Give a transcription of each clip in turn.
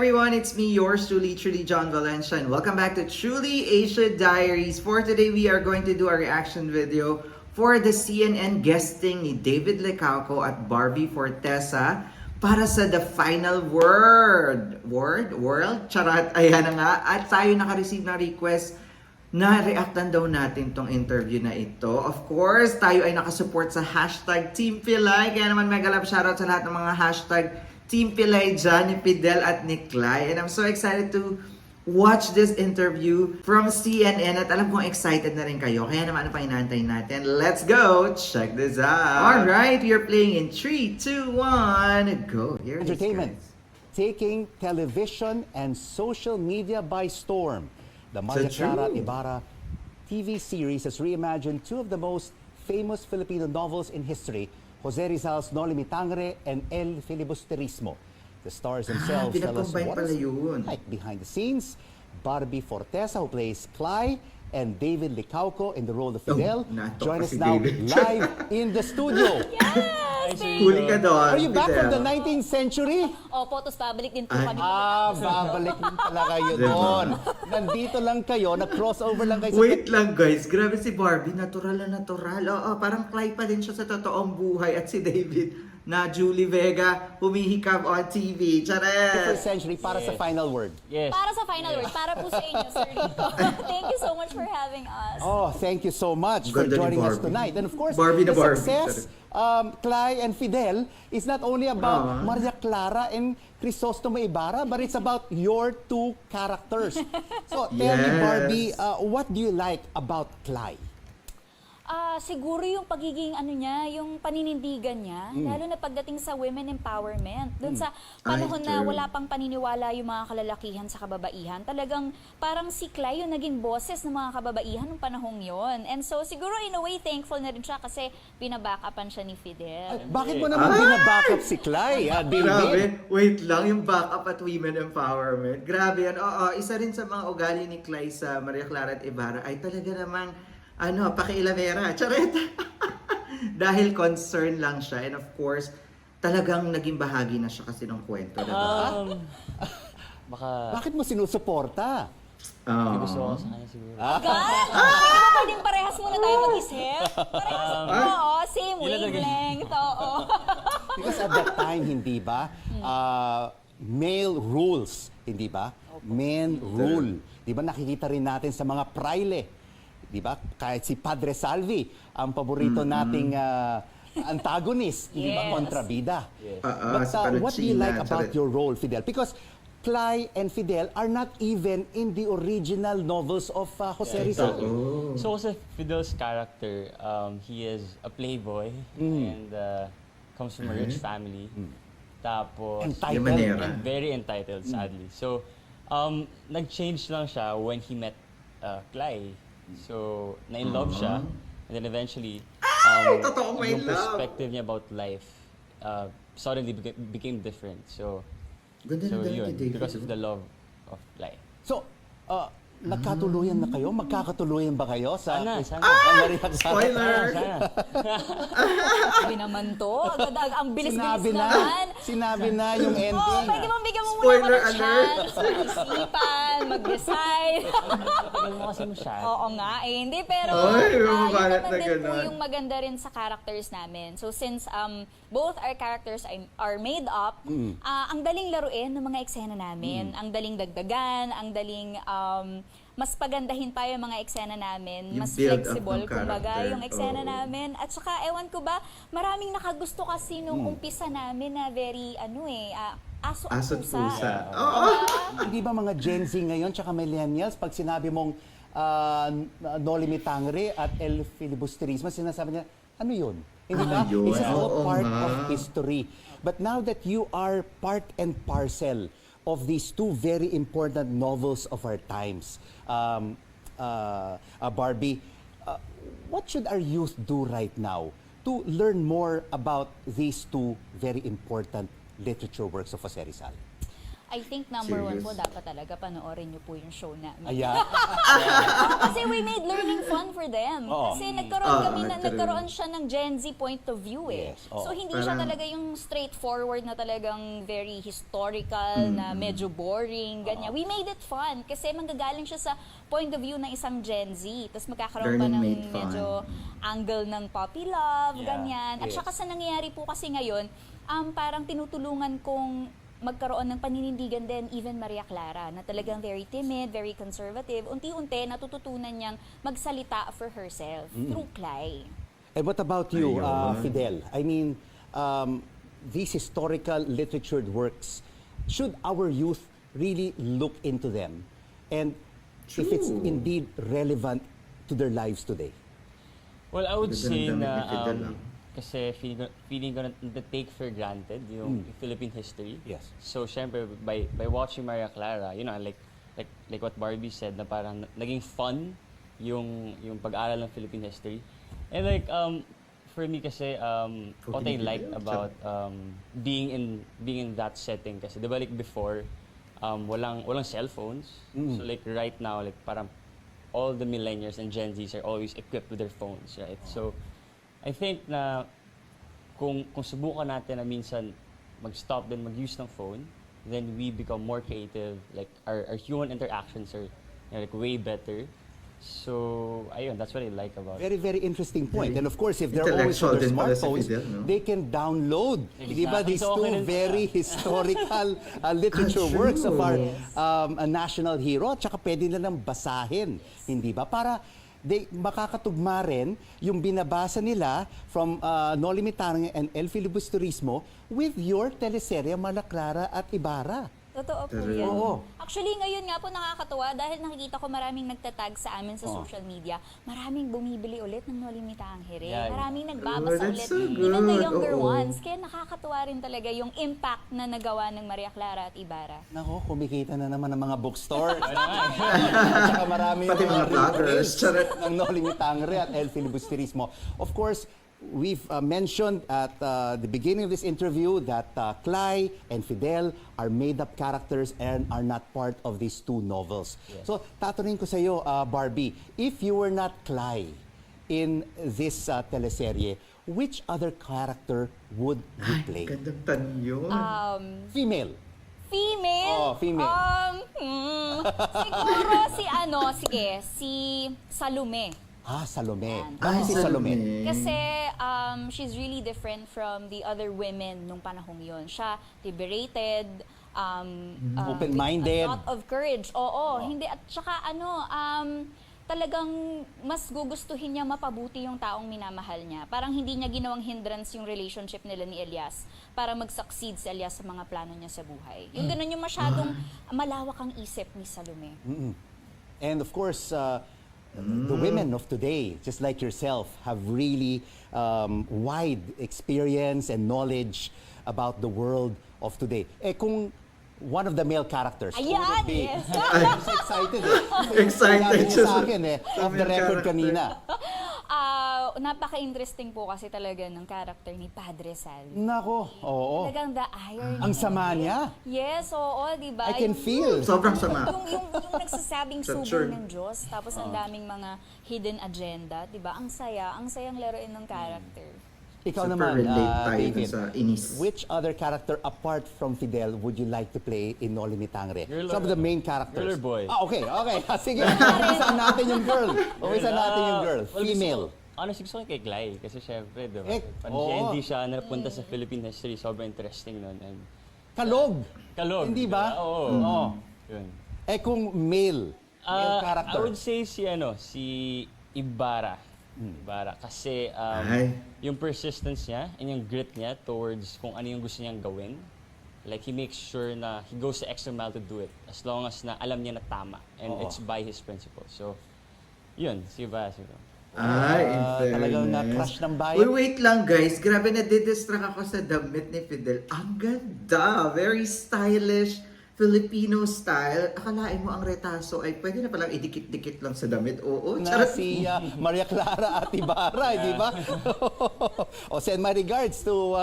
everyone, it's me, yours truly, John Valencia, and welcome back to Truly Asia Diaries. For today, we are going to do a reaction video for the CNN guesting ni David Licauco at Barbie Fortesa para sa The Final World? Charat, ayan na nga. At tayo naka-receive ng request na reactan daw natin tong interview na ito. Of course, tayo ay nakasupport sa hashtag Team Pilay. Kaya naman mega love shoutout sa lahat ng mga hashtag Team Pilay dyan, ni Fidel at ni Clay. And I'm so excited to watch this interview from CNN at alam kong excited na rin kayo. Kaya naman ano pa inaantay natin? Let's go! Check this out! Alright, we are playing in 3, 2, 1, go! Here it is, Entertainment, guys. taking television and social media by storm. The Maria So Clara true. Ibarra TV series has reimagined two of the most famous Filipino novels in history, Jose Rizal's Noli Me Tangere and El Filibusterismo. The stars themselves tell us pinag-combine what pala is yun. like behind the scenes. Barbie Fortesa, who plays Cly, and David Licauco in the role of Fidel, natok join pa us si now David. live in the studio. Huli ka doon, Are you back from the Fidel. 19th century? Opo, tapos babalik din po Ay. kami. Babalik din pala kayo Diba? doon. Nandito lang kayo, nag-crossover lang kayo sa... Wait lang guys, grabe si Barbie, natural na natural. Oo, parang Clay pa din siya sa totoong buhay at si David na Julie Vega humihikab on TV. Charet! First century para sa final word. Yes. Para sa final word, para po sa inyo, Sir Rico. Thank you so much for having us. Oh, thank you so much for Ganda ni joining us Barbie. tonight. And of course, Barbie na the Barbie. success, Cly and Fidel is not only about Maria Clara and Crisostomo Ibarra, but it's about your two characters. So tell me, Yes. Barbie, what do you like about Cly? Siguro yung pagiging ano niya, yung paninindigan niya, lalo na pagdating sa women empowerment. Doon sa panahon Ay, na true. wala pang paniniwala yung mga kalalakihan sa kababaihan, talagang parang si Clay yung naging boses ng mga kababaihan ng panahong yon. And so siguro in a way thankful na rin siya kasi binabackupan siya ni Fidel. Bakit mo naman binabackup si Cly, David? Grabe, wait lang, yung backup at women empowerment. Grabe yan. Oo, isa rin sa mga ugali ni Clay sa Maria Clara at Ibarra ay talaga namang pakiilamera. Charet! Dahil concern lang siya. And of course, talagang naging bahagi na siya kasi ng kwento. Diba? Baka Bakit mo sinusuporta? gusto ko sa kanya siguro. Di ba pwedeng parehas muna tayo mag-isip? Parehas, oo, same Yun na talaga. wavelength, oo. Because at that time, hindi ba, male rules, hindi ba? Men rule. Di ba nakikita rin natin sa mga praile? Di ba? Kahit si Padre Salvi, ang paborito nating antagonist, di ba? Yes. Kontrabida. But sa what do you like Paluchina, about charet. your role, Fidel? Because Cly and Fidel are not even in the original novels of Jose Rizal. So kasi Fidel's character, he is a playboy and comes from a rich family. Tapos Entitled. and very entitled, sadly. So nag-change lang siya when he met Cly. So na-in-love siya and then eventually totoong may yung love. perspective niya about life suddenly became different. So Ganda na yun, ni David. because of the love of Cly. So, nagkatuluyan na kayo? Magkakatuluyan ba kayo sa... Sana. Maria Clara? Spoiler! Sana. Sabi naman to, agad ang bilis-bilis naman. Sinabi na yung ending. Oo, pwede bang bigyan mo muna Spoiler ako ng alert. chance, mag-isipan, mag-decide. Tagal mo kasi masyado. Oo nga eh, hindi pero Ay, yun mababalat naman na din po ganun. yung maganda rin sa characters namin. So since both our characters are made up, ang daling laruin ng mga eksena namin. Ang daling dagdagan, ang daling mas pagandahin pa yung mga eksena namin, Yung mas build up flexible ng kumbaga character. yung eksena Oo. namin. At saka ewan ko ba, maraming nakagusto kasi nung umpisa namin na very aso at Aso't pusa. pusa. Oo. Hindi ba mga Gen Z ngayon tsaka millennials, pag sinabi mong Noli Me Tangere at El Filibusterismo, sinasabi niya, ano yun? Hindi ba? Ano yun? It's all Oo part nga. of history. But now that you are part and parcel of these two very important novels of our times, Barbie, what should our youth do right now to learn more about these two very important literature works of Jose Rizal? I think number one po, Serious? dapat talaga panoorin niyo po yung show namin. Ayan. Kasi we made learning fun for them. Oo. Kasi nagkaroon true. nagkaroon siya ng Gen Z point of view eh. Yes, oo. So hindi siya Parang- talaga yung straightforward na talagang very historical, na medyo boring, ganyan. We made it fun kasi manggagaling siya sa point of view ng isang Gen Z. Tapos magkakaroon pa Learning ng made fun. medyo angle ng puppy love, Yeah, ganyan. At yes. saka sa nangyayari po kasi ngayon, parang tinutulungan kong magkaroon ng paninindigan din even Maria Clara na talagang very timid, very conservative. Unti-unti natututunan niyang magsalita for herself through Clay. And what about you, Ayun. Fidel? I mean, these historical literatured works, should our youth really look into them? And if it's True. indeed relevant to their lives today? Well, I would Ganda ng say damit na, ni Fidel, kasi feeling ko na take for granted yung Philippine history. Yes. So, syempre, by watching Maria Clara, you know, like what Barbie said, na parang naging fun yung pag-aral ng Philippine history. And like, for me kasi, what I like about being in that setting, kasi diba like before, walang cellphones. So like right now, like parang all the millennials and Gen Zs are always equipped with their phones, right? So, I think na kung subukan natin na minsan mag-stop din mag-use ng phone, then we become more creative. Like our human interactions are, you know, like way better. So, ayun, that's what I like about it. Very, very interesting point. And of course, if they're always Intellectual on their din pala si smartphones, Fidel, no? they can download, di ba, Exactly. these So, two okay rin very historical literature True. works of our a national hero. At saka pwede nilang basahin, hindi ba? Para makakatugma rin yung binabasa nila from Noli Me Tangere and El Filibusterismo with your teleserye Mala Clara at Ibarra. Totoo po True. yan. Oo. Actually, ngayon nga po nakakatuwa dahil nakikita ko maraming nagtatag sa amin sa social media. Maraming bumibili ulit ng Noli Me Tangere. Yeah. Maraming Oh, nagbabasa that's ulit. so Even the good. younger Oo. ones. Kaya nakakatuwa rin talaga yung impact na nagawa ng Maria Clara at Ibarra. Nako, kumikita na naman ng mga bookstore. At saka marami Pati yung mga vloggers. reprints Charot. ng Noli Me Tangere at El Filibusterismo. Of course, we've mentioned at the beginning of this interview that Clay and Fidel are made-up characters and are not part of these two novels. So, tatanungin ko sa iyo, Barbie, if you were not Clay in this teleserye, which other character would you play? Gandang tanong yun. Female. Female? Oh, female. Siguro si Salome. Salome. Yan. Bakit si Salome? Kasi she's really different from the other women nung panahong yon. Siya liberated, Open-minded. with a lot of courage. Oo, hindi at saka talagang mas gugustuhin niya mapabuti yung taong minamahal niya. Parang hindi niya ginawang hindrance yung relationship nila ni Elias para mag-succeed si Elias sa mga plano niya sa buhay. Yung ganun yung masyadong malawak ang isip ni Salome. And of course, the women of today, just like yourself, have really wide experience and knowledge about the world of today. Kung one of the male characters, who Ayan, would be? yes. I'm so excited. Excited Sabi niya siya sa sa- akin sa off the male record character. kanina. Napaka-interesting po kasi talaga ng character ni Padre Sal. Nako, oo. Talagang the irony. Ang sama niya. Yes, oo, di ba? I can feel. Sobrang sama. Yung nagsasabing That's subo true. ng Diyos, tapos ang daming mga hidden agenda, di ba? Ang sayang laruin ng character. Ikaw Super naman, relate tayo David, sa inis. which other character apart from Fidel would you like to play in Noli Me Tangere? Girl Some of or- the main characters. girl or boy? Okay. Sige, umisan natin yung girl. Umisan natin yung girl. Well, Female. Honestly, gusto ko kay Clay. Kasi syempre, diba? Oo. Pag hindi siya napunta sa Philippine history, sobrang interesting nun. And Kalog. Kalog. Hindi ba? diba? Oo. Oo. Yun. Kung male character. I would say si Ibarra. Ibarra. Kasi Ay. yung persistence niya and yung grit niya towards kung ano yung gusto niyang gawin. Like, he makes sure na he goes the extra mile to do it. As long as na alam niya na tama. And Oo. it's by his principles. So, yun. Si Ibarra siguro. Ay, in talagang fairness. na-crush ng bayan. Uy, wait lang guys. Grabe na didistract ako sa damit ni Fidel. Ang ganda. Very stylish. Filipino style. Akalain mo ang retaso ay pwede na palang idikit-dikit lang sa damit. Oo, Na charot. si Maria Clara at Ibarra, di ba? O send my regards to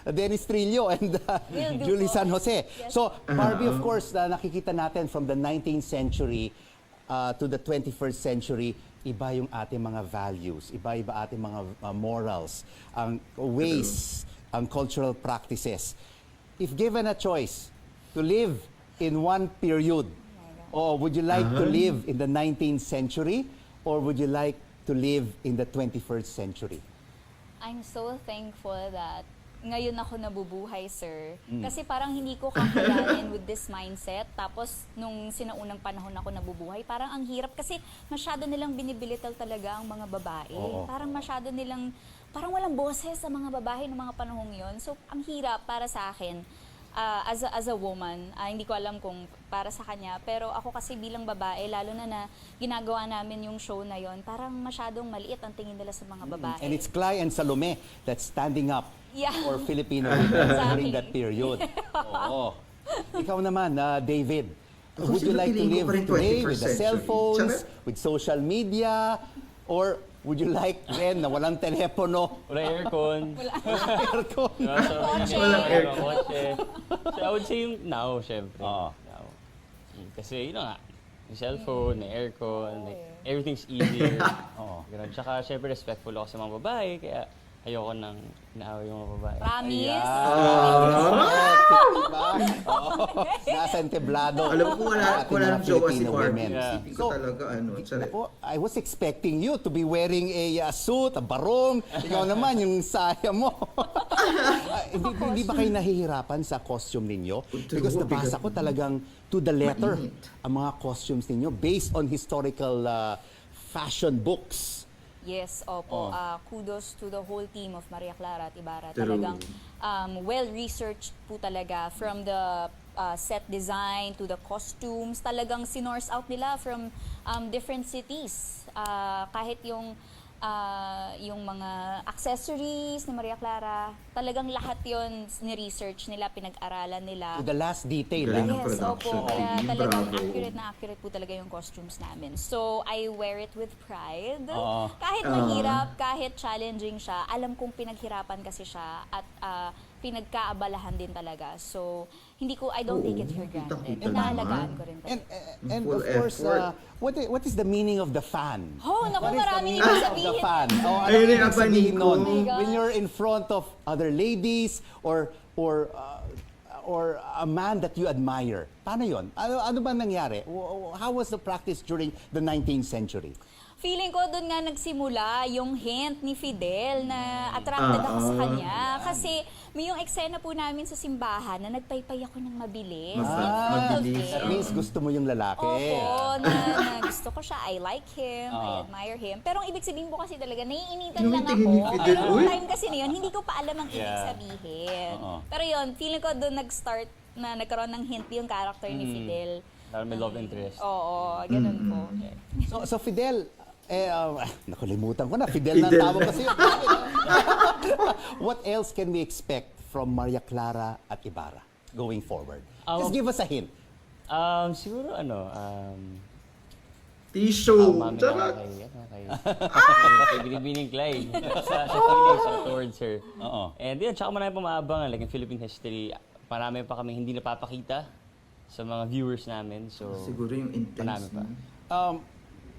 Dennis Trillo and Will do Julie po. San Jose. Yes. So, Barbie, of course, nakikita natin from the 19th century to the 21st century, iba yung ating mga values, iba-iba ating mga morals, ang ways, ang cultural practices. If given a choice to live in one period, or would you like to live in the 19th century, or would you like to live in the 21st century? I'm so thankful that ngayon ako nabubuhay, sir. Kasi parang hindi ko kakayanin with this mindset. Tapos, nung sinaunang panahon ako nabubuhay, parang ang hirap kasi masyado nilang binibilital talaga ang mga babae. Oo. Parang masyado nilang, parang walang boses sa mga babae ng mga panahong yon. So, ang hirap para sa akin. As a woman, hindi ko alam kung para sa kanya, pero ako kasi bilang babae, lalo na ginagawa namin yung show na yon, parang masyadong maliit ang tingin nila sa mga babae. And it's Clay and Salome that's standing up Yeah. for Filipino women during Exactly. that period. Oo. Ikaw naman, David, Ako, would you like to piliin ko live pa rin today 21st with the century. cellphones, Charot. with social media, or would you like rin na walang telepono, Wala aircon. aircon? Diba? So, Kotse. yun, Walang aircon. kotse. So, I would say yung now, syempre. Oo. Now. Kasi, yun na nga, may cellphone, may aircon, like, everything's easier. Oo. Ganun. Tsaka, syempre, respectful ako sa mga babae, kaya ayoko nang inaaway yung mga babae. Promise? Diba? Oo. Nasa entablado. Alam ko wala ang ating wala mga nang jowa si Filipino Barbie. women. Yeah. Isipin ko So, talaga charot. Ako, I was expecting you to be wearing a suit, a barong. Ikaw naman, yung saya mo. Hindi ba kayo nahihirapan sa costume ninyo? Because nabasa ko talagang to the letter Mainit. ang mga costumes ninyo based on historical fashion books. Yes, opo. Kudos to the whole team of Maria Clara at Ibarra. True. Talagang well-researched po talaga from the set design to the costumes. Talagang sinorse out nila from different cities. Kahit yung mga accessories ni Maria Clara, talagang lahat yon ni-research nila, pinag-aralan nila. To the last detail. Galing. ah. ng Yes, production opo. Kaya team. talagang Bravo. accurate po talaga yung costumes namin. So, I wear it with pride. Oo. Kahit mahirap, kahit challenging siya, alam kong pinaghirapan kasi siya at pinagkaabalahan din talaga. So, I don't take it for granted. kitang-kita Inaalagaan naman. ko rin talaga. And Full of course, effort. what is the meaning of the fan? Oh, naku, What is the maraming meaning ibig of the sabihin. fan? Oh, ano Ayun ibig yung sabihin abaniko. nun? Oh my God. When you're in front of other ladies or a man that you admire. Paano yon? Ano ba nangyari? How was the practice during the 19th century? Feeling ko doon nga nagsimula yung hint ni Fidel na attracted ako sa kanya. Kasi may yung eksena po namin sa simbahan na nagpaypay ako ng mabilis. Mabilis. That means gusto mo yung lalaki. Opo, na gusto ko siya. I like him, I Oo. admire him. Pero ang ibig sabihin po kasi talaga, naiinitan Yung lang tingin ako. ni Fidel, Pero uy. nung time kasi na yun, hindi ko pa alam ang ibig Yeah. sabihin. Oo. Pero yun, feeling ko doon nag-start na nagkaroon ng hint yung character ni Fidel. Parang may love interest. Oo, ganun po. So Fidel, nakalimutan ko na. Fidel na ang Fidel. tawag kasi yun. What else can we expect from Maria Clara at Ibarra going forward? Just give us a hint. Siguro Tissue. mami na Charot. kay Binibining Clay. sa feelings towards her. Oo. And yun, tsaka marami pa maabangan. Like in Philippine history, marami pa kami hindi napapakita sa mga viewers namin. So, Siguro yung marami intense. pa.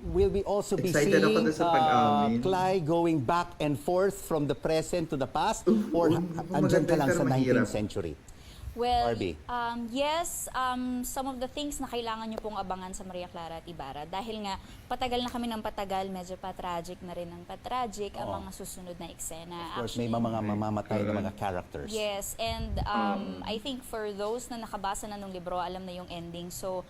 Will we also be Excited ako seeing na sa pag-amin. Clay going back and forth from the present to the past? Or maganda andyan ka lang pero sa mahirap. 19th century? Well, Barbie. yes, some of the things na kailangan nyo pong abangan sa Maria Clara at Ibarra. Dahil nga, patagal na kami ng patagal, medyo pa-tragic na rin ng pa-tragic ang mga susunod na eksena. Of course, may mga mamamatay na mga characters. Yes, and I think for those na nakabasa na nung libro, alam na yung ending. So,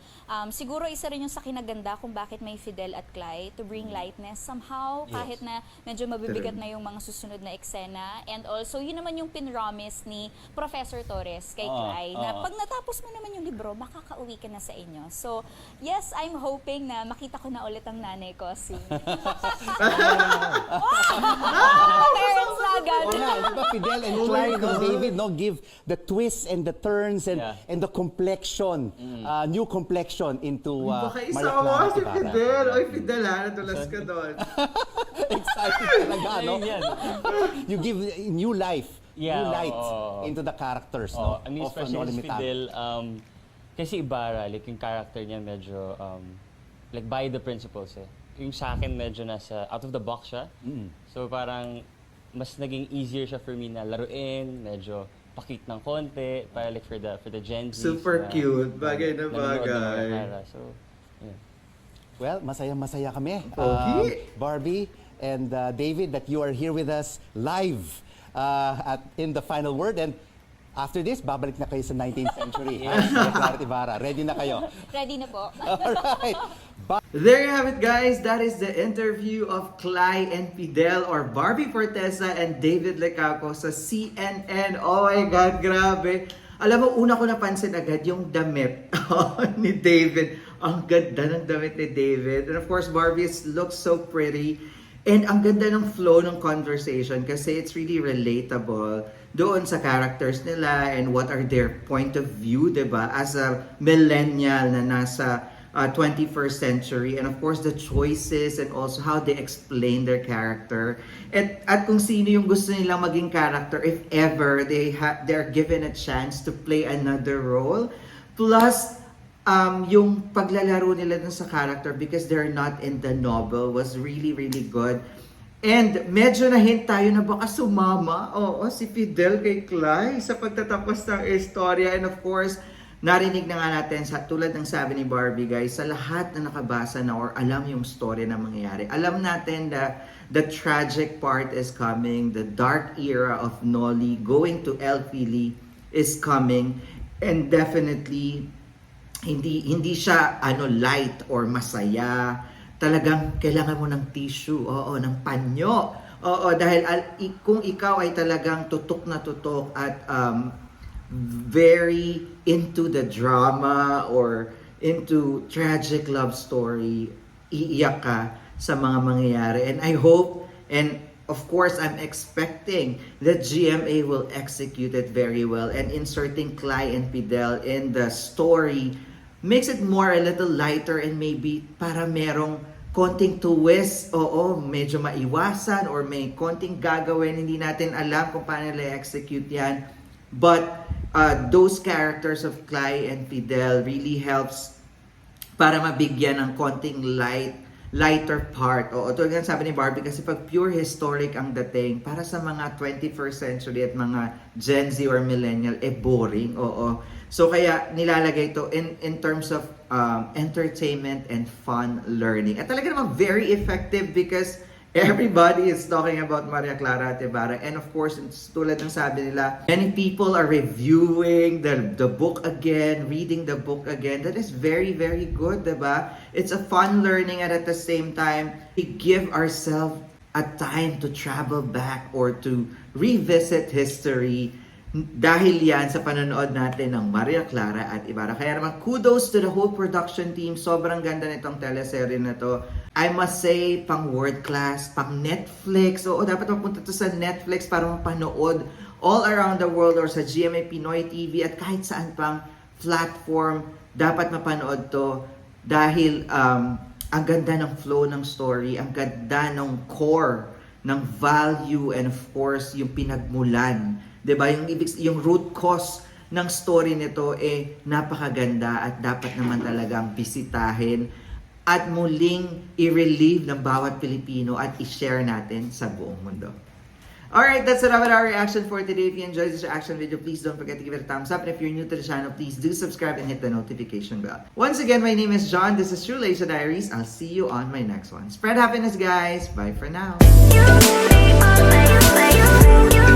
siguro isa rin yung sa kinaganda kung bakit may Fidel at Clay to bring lightness somehow, kahit na medyo mabibigat na yung mga susunod na eksena. And also, yun naman yung pinromise ni Professor Torres kay Clay, na pag natapos mo naman yung libro, makakauwi ka na sa inyo. So, yes, I'm hoping na makita ko na ulit ang nanay ko soon. Parents na agad. Oo nga, di ba, Fidel and Clay, no, David, no, give the twists and the turns and Yeah. and the complexion, new complexion into Baka Maria isa mo Clara si Ibarra. Fidel. Oy, Fidel ha, nadulas ka doon. Excited talaga, no? Ayun yan. You give new life, Yeah, new light oo. into the characters, Oh, no? I mean, of especially Noli si Me Tangere. Fidel, kasi Ibarra, like yung character niya medyo, like by the principles eh. Yung sa akin medyo nasa out of the box siya. So parang mas naging easier siya for me na laruin, medyo pakit ng konti, para like for the Gen Z. Super cute. Bagay na bagay. So, yeah. Well, masaya-masaya kami, Pogi. Barbie and David, that you are here with us live in the final word. And after this, babalik na kayo sa 19th century. Maria Clara Ibarra. Ready na kayo? Ready na po. Alright. There you have it, guys. That is the interview of Clay and Fidel, or Barbie Forteza and David Lecauco sa CNN. Oh my God, grabe. Alam mo, una ko napansin agad yung damit ni David. Ang ganda ng damit ni David. And of course, Barbie looks so pretty. And ang ganda ng flow ng conversation kasi it's really relatable doon sa characters nila and what are their point of view, diba? As a millennial na nasa 21st century, and of course the choices and also how they explain their character, at kung sino yung gusto nilang maging character if ever they're given a chance to play another role, plus yung paglalaro nila dun sa character because they're not in the novel was really good. And medyo na-hint tayo na baka sumama si Fidel kay Clay sa pagtatapos ng istorya. And of course, narinig na nga natin, tulad ng sabi ni Barbie, guys, sa lahat na nakabasa na or alam yung story na mangyayari, alam natin na the tragic part is coming, the dark era of Noli going to El Fili is coming, and definitely hindi siya light or masaya. Talagang kailangan mo ng tissue, ng panyo. Dahil kung ikaw ay talagang tutok na tutok at very into the drama or into tragic love story, iiyak ka sa mga mangyayari. And I hope, and of course, I'm expecting that GMA will execute it very well, and inserting Clay and Fidel in the story makes it more a little lighter, and maybe para merong konting twist, medyo maiwasan or may konting gagawin, hindi natin alam kung paano nila execute yan. But those characters of Clay and Fidel really helps para mabigyan ng konting lighter part. Tulad ng sabi ni Barbie, kasi pag pure historic ang dating, para sa mga 21st century at mga Gen Z or millennial, boring. So kaya nilalagay ito in terms of entertainment and fun learning. At talaga naman very effective because everybody is talking about Maria Clara Ibarra. And of course, tulad ng sabi nila, many people are reviewing the book again, reading the book again. That is very good, diba? It's a fun learning, and at the same time, we give ourselves a time to travel back or to revisit history dahil yan sa panonood natin ng Maria Clara at Ibarra. Kaya naman, kudos to the whole production team. Sobrang ganda nitong teleserye na to. I must say, pang world class, pang Netflix. Dapat mapunta to sa Netflix para mapanood all around the world, or sa GMA Pinoy TV at kahit saan pang platform. Dapat mapanood to dahil ang ganda ng flow ng story, ang ganda ng core, ng value, and of course, yung pinagmulan. Diba? Yung root cause ng story nito napakaganda at dapat naman talagang bisitahin at muling i-relieve ng bawat Pilipino at i-share natin sa buong mundo. Alright, that's it about our reaction for today. If you enjoyed this reaction video, please don't forget to give it a thumbs up. And if you're new to the channel, please do subscribe and hit the notification bell. Once again, my name is John. This is True Lasia Diaries. I'll see you on my next one. Spread happiness, guys. Bye for now. You